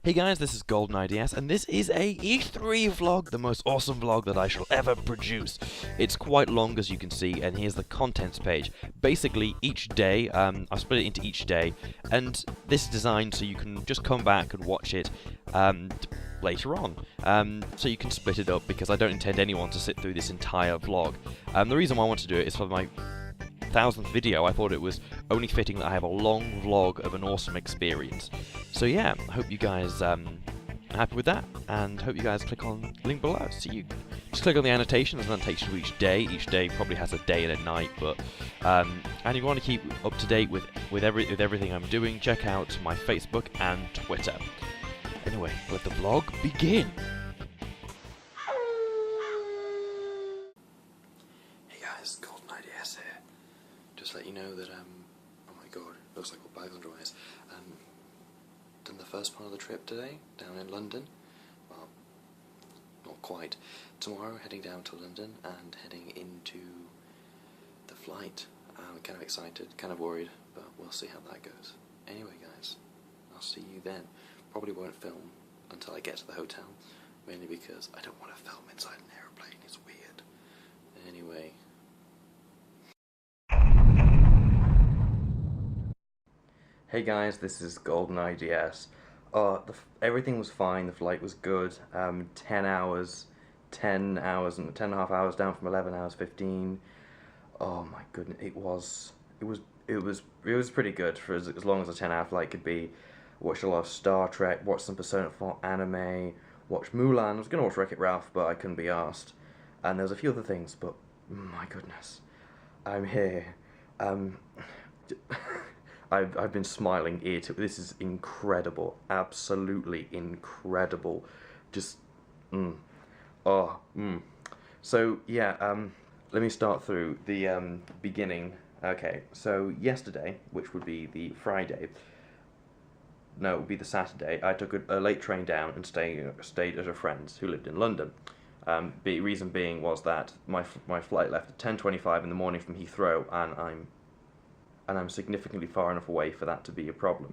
Hey guys, this is GoldeneyeDS, and this is a E3 vlog, the most awesome vlog that I shall ever produce. It's quite long, as you can see, and here's the contents page. Basically, each day, I've split it into each day, and this is designed so you can just come back and watch it later on. So you can split it up, because I don't intend anyone to sit through this entire vlog. The reason why I want to do it is for my 1000th video. I thought it was only fitting that I have a long vlog of an awesome experience. So yeah, I hope you guys are happy with that, and hope you guys click on the link below. See you. Just click on the annotations, and that takes you to each day. Each day probably has a day and a night, but and you want to keep up to date with everything I'm doing. Check out my Facebook and Twitter. Anyway, let the vlog begin. Hey guys, GoldeneyeDS here. Just let you know that oh my god, looks like all bags under eyes. Done the first part of the trip today, down in London. Well, not quite. Tomorrow heading down to London and heading into the flight. I'm kind of excited, kind of worried, but we'll see how that goes. Anyway guys, I'll see you then. Probably won't film until I get to the hotel, mainly because I don't want to film inside an aeroplane, it's weird. Anyway. Hey guys, this is GoldeneyeDS. Everything was fine, the flight was good. 10 hours and 10.5 hours down from 11 hours 15. Oh my goodness, it was pretty good for as long as a 10-hour flight could be. Watched a lot of Star Trek, watched some Persona 4 anime, watched Mulan. I was gonna watch Wreck-It Ralph, but I couldn't be asked. And there was a few other things, but my goodness, I'm here. I've been smiling ear to. This is incredible, absolutely incredible. Just, So yeah, let me start through the beginning. Okay, so yesterday, which would be the Friday, no, it would be the Saturday, I took a late train down and stayed at a friend's who lived in London. The reason being was that my flight left at 10:25 in the morning from Heathrow, and I'm significantly far enough away for that to be a problem,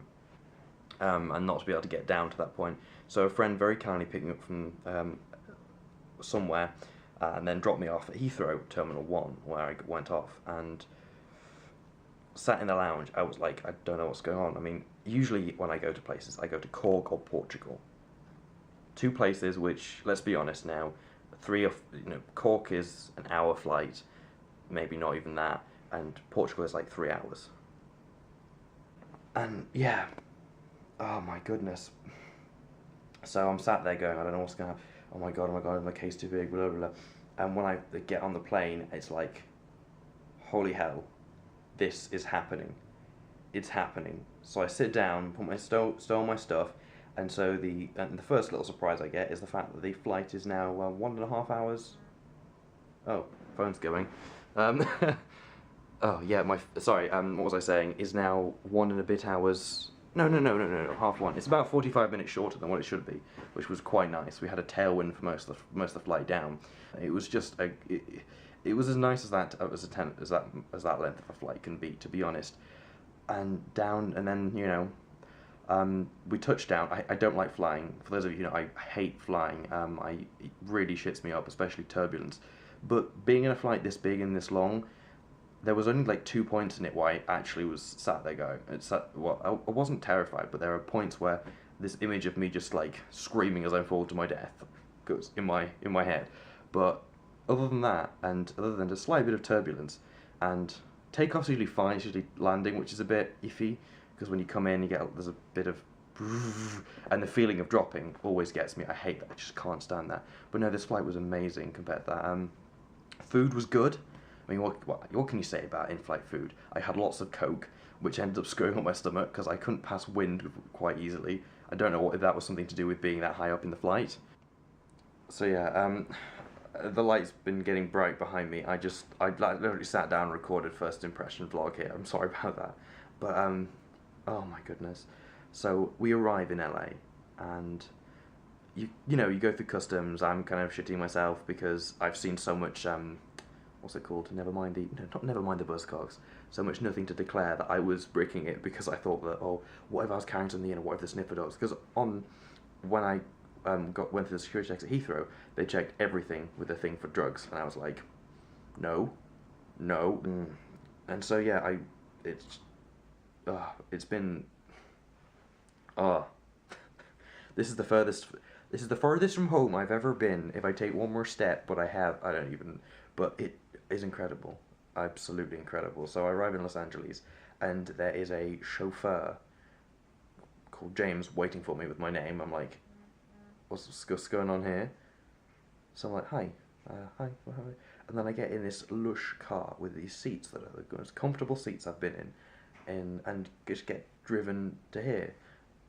and not to be able to get down to that point. So a friend very kindly picked me up from somewhere, and then dropped me off at Heathrow Terminal 1, where I went off, and sat in the lounge. I was like, I don't know what's going on. I mean, usually when I go to places, I go to Cork or Portugal. Two places which, let's be honest now, Cork is an hour flight, maybe not even that, and Portugal is like 3 hours. And yeah, oh my goodness. So I'm sat there going, I don't know what's going on. Oh my god, is my case too big, blah, blah, blah. And when I get on the plane, it's like, holy hell, this is happening. It's happening. So I sit down, put my stow my stuff, and so the first little surprise I get is the fact that the flight is now 1.5 hours. Oh, phone's going. Oh yeah, what was I saying? Is now 1 and a bit hours. No, half one. It's about 45 minutes shorter than what it should be, which was quite nice. We had a tailwind for most of the flight down. It was just it was as nice as that length of a flight can be, to be honest. And down, and then we touched down. I don't like flying. For those of you who know, I hate flying. It really shits me up, especially turbulence. But being in a flight this big and this long, there was only like 2 points in it where I actually was sat there going, I wasn't terrified, but there are points where this image of me just like screaming as I fall to my death goes in my head. But other than that, and other than a slight bit of turbulence, and takeoff's usually fine, it's usually landing, which is a bit iffy, because when you come in, there's a bit of, and the feeling of dropping always gets me. I hate that, I just can't stand that. But no, this flight was amazing compared to that. Food was good. I mean, what can you say about in-flight food? I had lots of Coke, which ended up screwing up my stomach because I couldn't pass wind quite easily. I don't know if that was something to do with being that high up in the flight. So yeah, the light's been getting bright behind me. I literally sat down and recorded first impression vlog here. I'm sorry about that. But, oh my goodness. So we arrive in LA, and you go through customs. I'm kind of shitting myself because I've seen so much, what's it called? Never mind the buzzcocks. So much nothing to declare that I was bricking it because I thought that, oh, what if I was carrying something in, or what if the sniffer dogs? Because on when I went through the security checks at Heathrow, they checked everything with a thing for drugs, and I was like, no, no, and so yeah, it's been, uh, this is the furthest. This is the furthest from home I've ever been. If I take one more step, but I don't even. But it is incredible, absolutely incredible. So I arrive in Los Angeles, and there is a chauffeur called James waiting for me with my name. I'm like, what's going on here? So I'm like, hi, hi, and then I get in this lush car with these seats that are the most comfortable seats I've been in, and just get driven to here.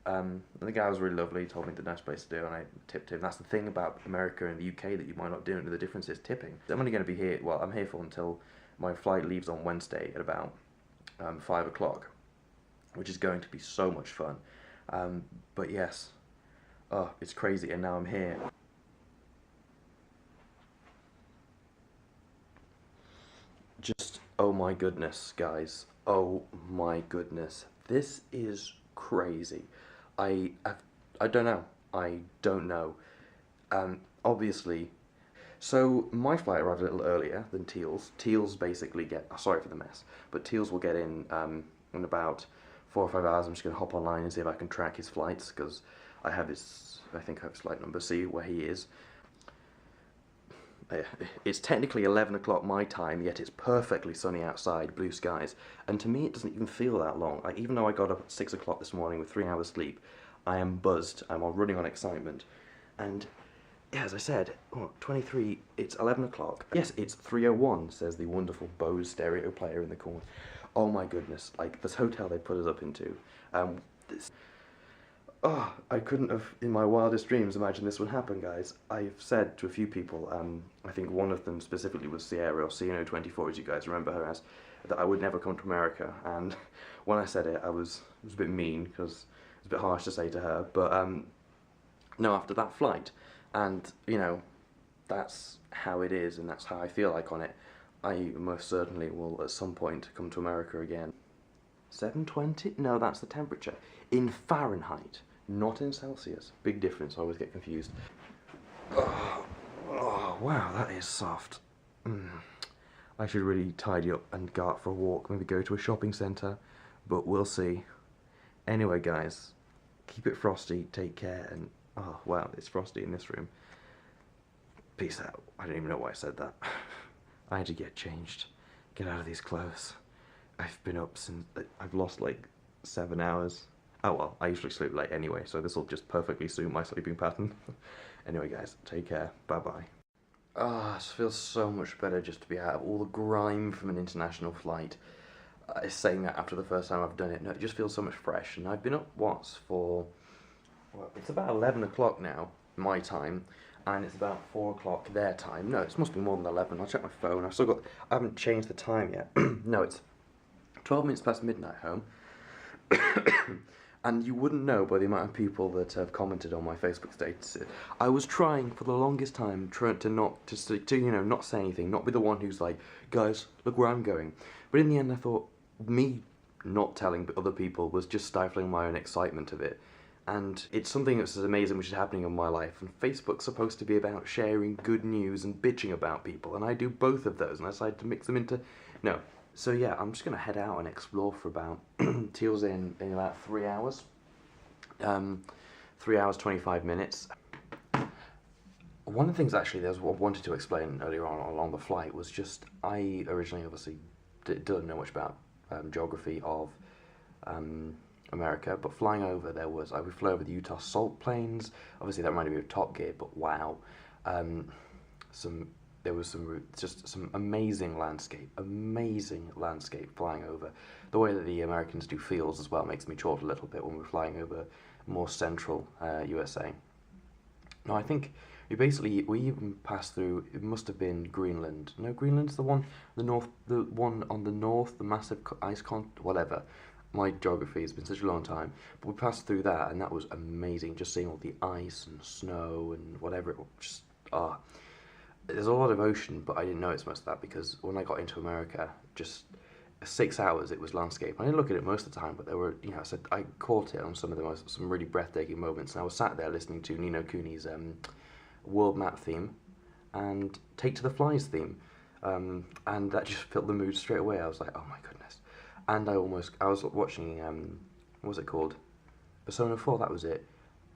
And the guy was really lovely, he told me the nice place to do, and I tipped him. That's the thing about America and the UK that you might not do, the difference is tipping. I'm only going to be here, well, I'm here for until my flight leaves on Wednesday at about 5 o'clock, which is going to be so much fun. But yes, oh, it's crazy, and now I'm here. Just, oh my goodness, guys. Oh my goodness. This is crazy. I don't know. I don't know. Obviously, so my flight arrived a little earlier than Teal's. Teal's basically get, oh, sorry for the mess, but Teal's will get in about 4 or 5 hours. I'm just going to hop online and see if I can track his flights, because I think I have his flight number, see where he is. It's technically 11 o'clock my time, yet it's perfectly sunny outside, blue skies, and to me it doesn't even feel that long. Even though I got up at 6 o'clock this morning with 3 hours sleep, I am buzzed, I'm all running on excitement, and yeah, as I said, 23, it's 11 o'clock. Yes, it's 3:01, says the wonderful Bose stereo player in the corner. Oh my goodness, like, this hotel they put us up into, oh, I couldn't have, in my wildest dreams, imagined this would happen, guys. I've said to a few people, I think one of them specifically was Sierra, or CNO24, as you guys remember her as, that I would never come to America, and when I said it, it was a bit mean, because it's a bit harsh to say to her, but, no, after that flight, and, you know, that's how it is, and that's how I feel like on it, I most certainly will, at some point, come to America again. 720? No, that's the temperature. In Fahrenheit, not in Celsius. Big difference, I always get confused. Oh, wow, that is soft. I should really tidy up and go out for a walk, maybe go to a shopping centre, but we'll see. Anyway, guys, keep it frosty, take care, and oh, wow, it's frosty in this room. Peace out. I don't even know why I said that. I had to get changed, get out of these clothes. I've been up since, I've lost like 7 hours. Oh well, I usually sleep late anyway, so this will just perfectly suit my sleeping pattern. Anyway guys, take care, bye bye. Ah, it feels so much better just to be out of all the grime from an international flight. Saying that after the first time I've done it, no, it just feels so much fresh, and I've been up once for, well, it's about 11 o'clock now, my time, and it's about 4 o'clock their time. No, it must be more than 11, I'll check my phone, I haven't changed the time yet. No, it's 12 minutes past midnight home. And you wouldn't know by the amount of people that have commented on my Facebook status. I was trying for the longest time to not say anything, not be the one who's like, guys, look where I'm going. But in the end, I thought me not telling other people was just stifling my own excitement of it. And it's something that's amazing which is happening in my life. And Facebook's supposed to be about sharing good news and bitching about people, and I do both of those, and I decided to mix them into no. So yeah, I'm just going to head out and explore for about, Teal's in about 3 hours. 3 hours, 25 minutes. One of the things actually that I wanted to explain earlier on along the flight was just, I originally obviously didn't know much about geography of America, but flying over we flew over the Utah Salt Plains. Obviously that reminded me of Top Gear, but wow. There was just some amazing landscape flying over. The way that the Americans do fields as well makes me chort a little bit when we're flying over more central USA. No, I think we even passed through, it must have been Greenland. No, Greenland's the one on the north, the massive ice whatever. My geography has been such a long time, but we passed through that, and that was amazing, just seeing all the ice and snow and whatever, it was just, there's a lot of ocean, but I didn't notice most of that because when I got into America, just 6 hours it was landscape. I didn't look at it most of the time, but there were, you know, I caught it on some really breathtaking moments, and I was sat there listening to Nino Cooney's world map theme and Take to the Flies theme, and that just filled the mood straight away. I was like, oh my goodness. And I was watching, what was it called? Persona 4, that was it.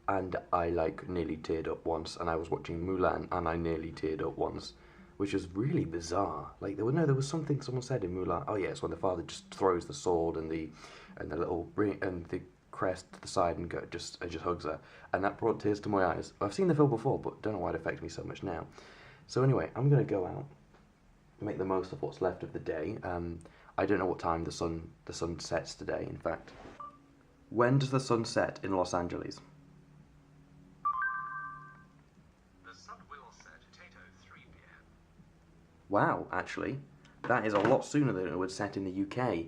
And I like nearly teared up once, and I was watching Mulan and I nearly teared up once, which was really bizarre. Like there was something someone said in Mulan. Oh yeah, it's when the father just throws the sword and the little ring and the crest to the side and just hugs her, and that brought tears to my eyes. I've seen the film before, but don't know why it affected me so much now. So anyway, I'm gonna go out, make the most of what's left of the day. I don't know what time the sun sets today. In fact, when does the sun set in Los Angeles? Wow, actually, that is a lot sooner than it would set in the UK.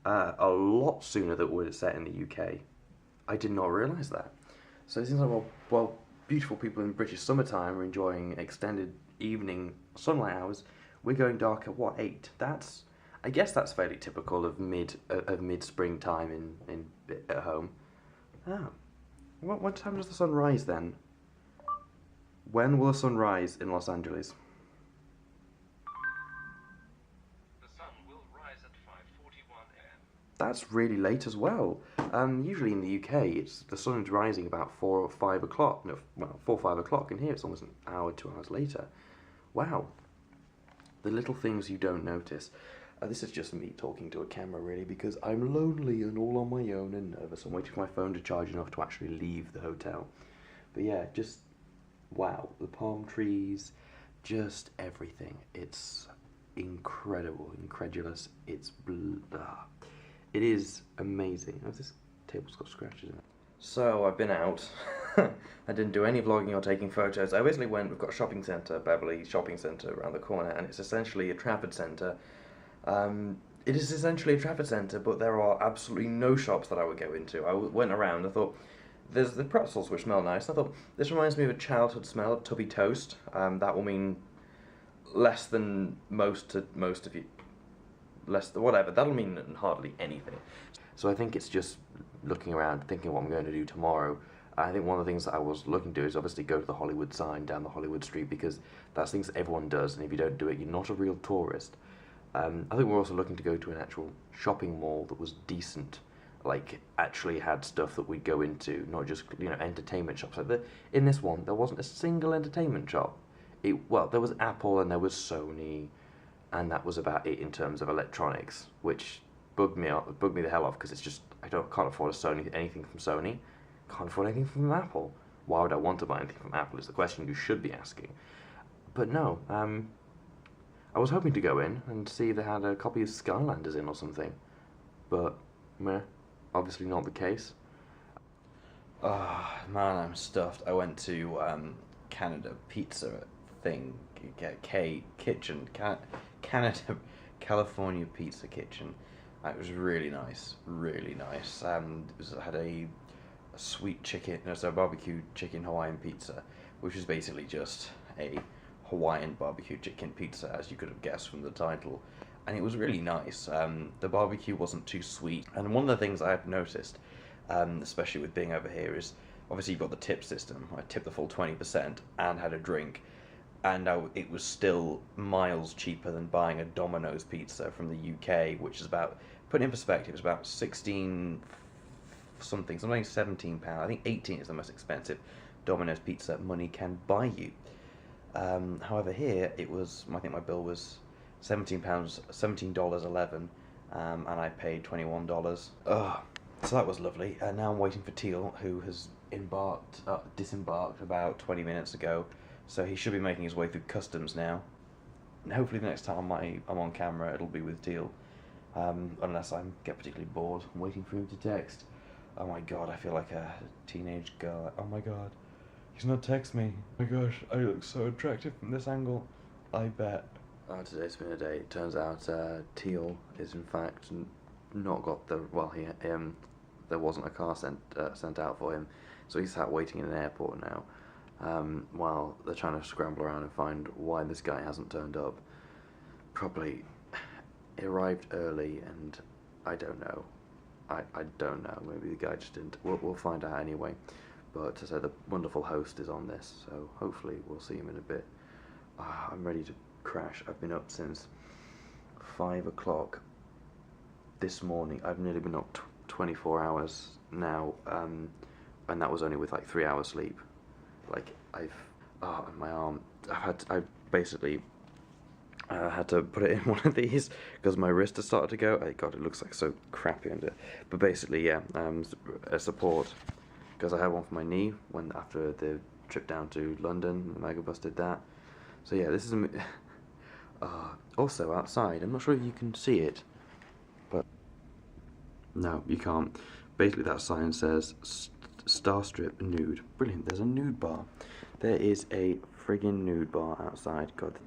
A lot sooner than it would set in the UK. I did not realise that. So it seems like, well, beautiful people in British summertime are enjoying extended evening sunlight hours. We're going dark at what, 8? I guess that's fairly typical of mid-spring time at home. Oh, what time does the sun rise then? When will the sun rise in Los Angeles? That's really late as well. Usually in the UK, the sun's rising about 4 or 5 o'clock. No, well, 4 or 5 o'clock, and here it's almost an hour, 2 hours later. Wow. The little things you don't notice. This is just me talking to a camera, really, because I'm lonely and all on my own and nervous. I'm waiting for my phone to charge enough to actually leave the hotel. But yeah, just, wow. The palm trees, just everything. It's incredible, incredulous. It's blah. It is amazing. Oh, this table's got scratches in it. So I've been out. I didn't do any vlogging or taking photos. I basically we've got a shopping centre, Beverly Shopping Centre around the corner, and it's essentially a Trafford Centre. It is essentially a Trafford Centre, but there are absolutely no shops that I would go into. I went around, I thought, there's the pretzels which smell nice. I thought, this reminds me of a childhood smell of tubby toast. That will mean less than most of you. Whatever, that'll mean hardly anything. So I think it's just looking around, thinking what I'm going to do tomorrow. I think one of the things that I was looking to do is obviously go to the Hollywood sign down the Hollywood street, because that's things that everyone does, and if you don't do it, you're not a real tourist. I think we're also looking to go to an actual shopping mall that was decent, like actually had stuff that we'd go into, not just, you know, entertainment shops. Like in this one, there wasn't a single entertainment shop. Well, there was Apple and there was Sony, and that was about it in terms of electronics, which bugged me the hell off, because it's just, can't afford anything from Sony, can't afford anything from Apple. Why would I want to buy anything from Apple is the question you should be asking. But no, I was hoping to go in and see if they had a copy of Skylanders in or something, but meh, obviously not the case. Oh man, I'm stuffed. I went to Canada Pizza thing, Canada, California Pizza Kitchen. It was really nice, really nice. It had a sweet chicken, no, so barbecue chicken Hawaiian pizza, which is basically just a Hawaiian barbecue chicken pizza, as you could have guessed from the title. And it was really nice. The barbecue wasn't too sweet. And one of the things I've noticed, especially with being over here, is obviously you've got the tip system. I tipped the full 20% and had a drink. And it was still miles cheaper than buying a Domino's pizza from the UK, which is about, put it in perspective, it's about 16 something, something like £17. I think 18 is the most expensive Domino's pizza money can buy you. However, here it was, I think my bill was $17.11, and I paid $21. So that was lovely. And now I'm waiting for Teal, who has disembarked about 20 minutes ago. So he should be making his way through customs now. And hopefully the next time I'm on camera, it'll be with Teal. Unless I get particularly bored, I'm waiting for him to text. Oh my god, I feel like a teenage girl. Oh my god, he's not text me. Oh my gosh, I look so attractive from this angle. I bet. Today's been a day. It turns out Teal is in fact not got the, well, there wasn't a car sent out for him. So he's sat waiting in an airport now. While they're trying to scramble around and find why this guy hasn't turned up. Probably, it arrived early, and I don't know. I don't know. Maybe the guy just didn't. We'll find out anyway. But as I said, the wonderful host is on this, so hopefully we'll see him in a bit. I'm ready to crash. I've been up since 5 o'clock this morning. I've nearly been up 24 hours now, and that was only with like 3 hours sleep. Like my arm. I basically had to put it in one of these because my wrist has started to go. Oh God, it looks like so crappy under it. But basically, yeah, a support, because I had one for my knee after the trip down to London. The Megabus did that. So yeah, this is also outside. I'm not sure if you can see it, but no, you can't. Basically, that sign says Starstrip nude. Brilliant. There's a nude bar. There is a friggin' nude bar outside. God,